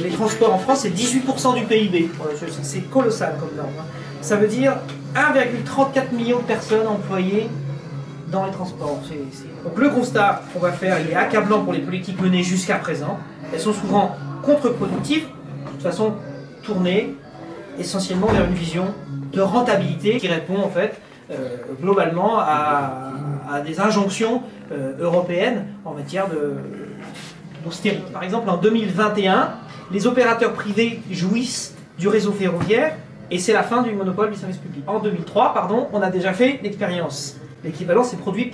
les transports en France, c'est 18% du PIB. Voilà, c'est colossal comme norme. Ça veut dire 1,34 million de personnes employées dans les transports. Donc le constat qu'on va faire, il est accablant pour les politiques menées jusqu'à présent. Elles sont souvent contre-productives, de toute façon tournées essentiellement vers une vision de rentabilité qui répond en fait globalement à des injonctions européennes en matière d'austérité. Par exemple, en 2021, les opérateurs privés jouissent du réseau ferroviaire et c'est la fin du monopole du service public. En 2003, pardon, on a déjà fait l'expérience. L'équivalent, c'est produit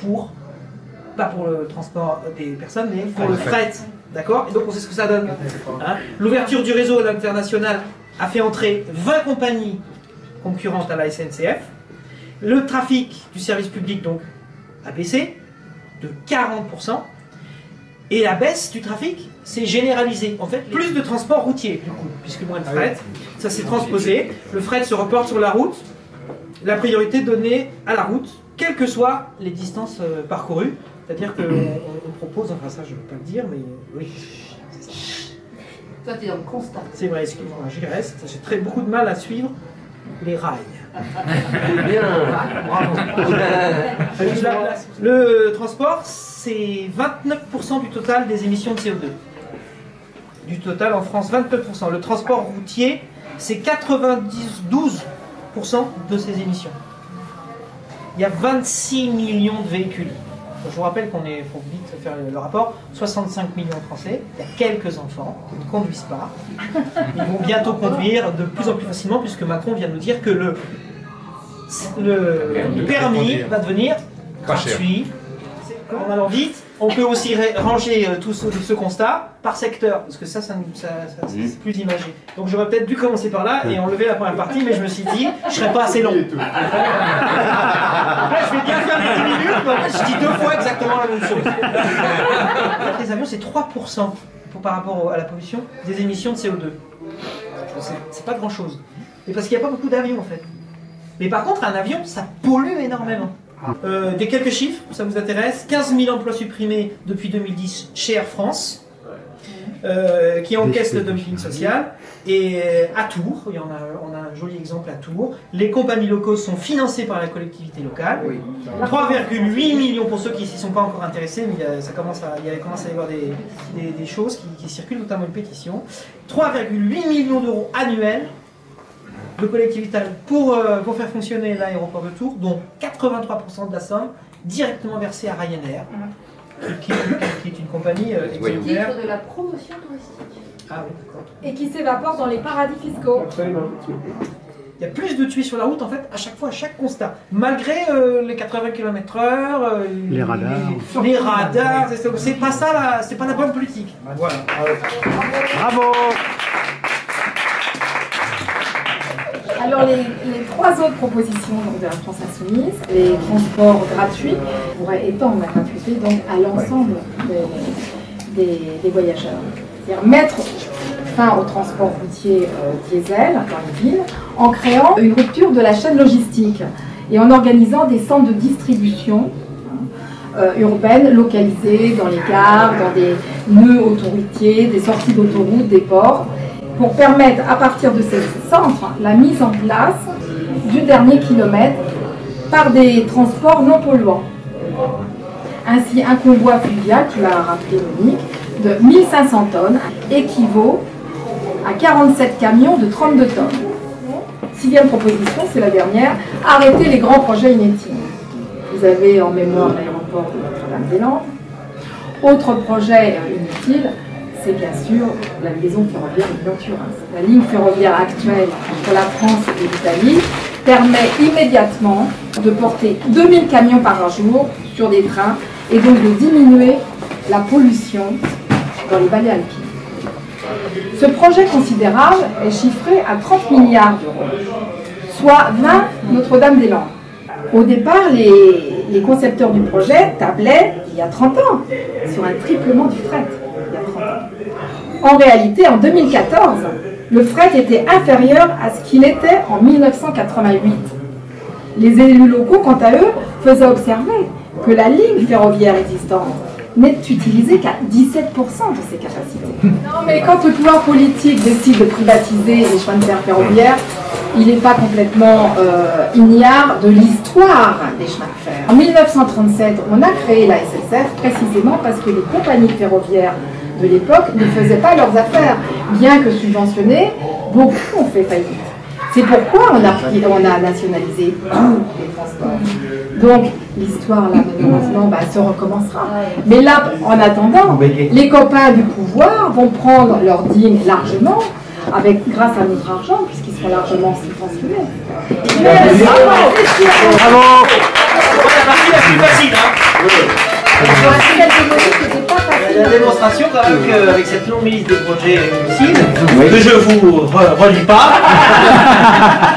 pas pour le transport des personnes, mais pour le fret. D'accord? Et donc on sait ce que ça donne. Hein? L'ouverture du réseau à l'international a fait entrer 20 compagnies concurrentes à la SNCF. Le trafic du service public donc a baissé de 40%. Et la baisse du trafic s'est généralisée. En fait, plus de transport routier, du coup, puisque moins de fret. Ça s'est transposé. Le fret se reporte sur la route. La priorité donnée à la route, quelles que soient les distances parcourues. C'est-à-dire qu'on propose, enfin ça je ne veux pas le dire, mais oui. Toi, tu es dans le constat. C'est vrai, excuse-moi, j'y reste. J'ai beaucoup de mal à suivre les rails. Bien. Bravo. Le transport, c'est 29% du total des émissions de CO2. Du total en France, 29%. Le transport routier, c'est 92% de ces émissions. Il y a 26 millions de véhicules. Je vous rappelle qu'on est, pour vite faire le rapport, 65 millions de Français, il y a quelques enfants qui ne conduisent pas. Ils vont bientôt conduire de plus en plus facilement puisque Macron vient de nous dire que le permis va devenir gratuit. En allant vite, on peut aussi ranger tout ce constat par secteur, parce que ça c'est plus imagé. Donc j'aurais peut-être dû commencer par là et enlever la première partie, mais je me suis dit, je serais pas assez long. Là, je vais bien faire les 10 minutes, mais en fait, je dis 2 fois exactement la même chose. Les avions, c'est 3% par rapport à la pollution des émissions de CO2. C'est pas grand-chose. Mais parce qu'il n'y a pas beaucoup d'avions, en fait. Mais par contre, un avion, ça pollue énormément. Des quelques chiffres, ça vous intéresse. 15 000 emplois supprimés depuis 2010 chez Air France, qui encaisse le dumping social. Et à Tours, on a un joli exemple à Tours, les compagnies locaux sont financées par la collectivité locale. 3,8 millions pour ceux qui ne s'y sont pas encore intéressés, mais il commence à y avoir des choses qui circulent, notamment une pétition. 3,8 millions d'euros annuels de collectivité pour faire fonctionner l'aéroport de Tours, dont 83% de la somme directement versée à Ryanair, qui est une compagnie exemplaire. Au titre de la promotion touristique. Ah oui, d'accord. Et qui s'évapore dans les paradis fiscaux. Absolument. Il y a plus de tués sur la route, en fait, à chaque fois, à chaque constat. Malgré les 80 km/h, les radars. Les radars, c'est pas ça, c'est pas la bonne politique. Voilà. Bravo. Alors les 3 autres propositions donc, de la France Insoumise, les transports gratuits, pourraient étendre la gratuité donc, à l'ensemble des voyageurs. C'est-à-dire mettre fin au transport routier diesel dans les villes en créant une rupture de la chaîne logistique et en organisant des centres de distribution urbaines localisés dans les gares, dans des nœuds autoroutiers, des sorties d'autoroutes, des ports, pour permettre à partir de ces centres la mise en place du dernier kilomètre par des transports non polluants. Ainsi, un convoi fluvial, tu l'as rappelé Monique, de 1500 tonnes équivaut à 47 camions de 32 tonnes. 6e proposition, c'est la dernière, arrêter les grands projets inutiles. Vous avez en mémoire l'aéroport de Notre-Dame-des-Landes. Autre projet inutile, c'est bien sûr la liaison ferroviaire Milan-Turin. La ligne ferroviaire actuelle entre la France et l'Italie permet immédiatement de porter 2000 camions par jour sur des trains et donc de diminuer la pollution dans les vallées alpines. Ce projet considérable est chiffré à 30 milliards d'euros, soit 20 Notre-Dame-des-Landes. Au départ, les concepteurs du projet tablaient, il y a 30 ans, sur un triplement du fret. En réalité, en 2014, le fret était inférieur à ce qu'il était en 1988. Les élus locaux, quant à eux, faisaient observer que la ligne ferroviaire existante n'est utilisé qu'à 17% de ses capacités. Non, mais quand le pouvoir politique décide de privatiser les chemins de fer ferroviaires, il n'est pas complètement ignare de l'histoire des chemins de fer. En 1937, on a créé la SNCF précisément parce que les compagnies ferroviaires de l'époque ne faisaient pas leurs affaires. Bien que subventionnés, beaucoup ont fait faillite. C'est pourquoi on a nationalisé tous les transports. Donc l'histoire, là, malheureusement, se recommencera. Mais là, en attendant, les copains du pouvoir vont prendre leur dîme largement, grâce à notre argent, puisqu'ils seront largement subventionnés. Bravo. La partie la plus facile, la démonstration quand même qu'avec cette longue liste de projets réussis, que je vous relis pas,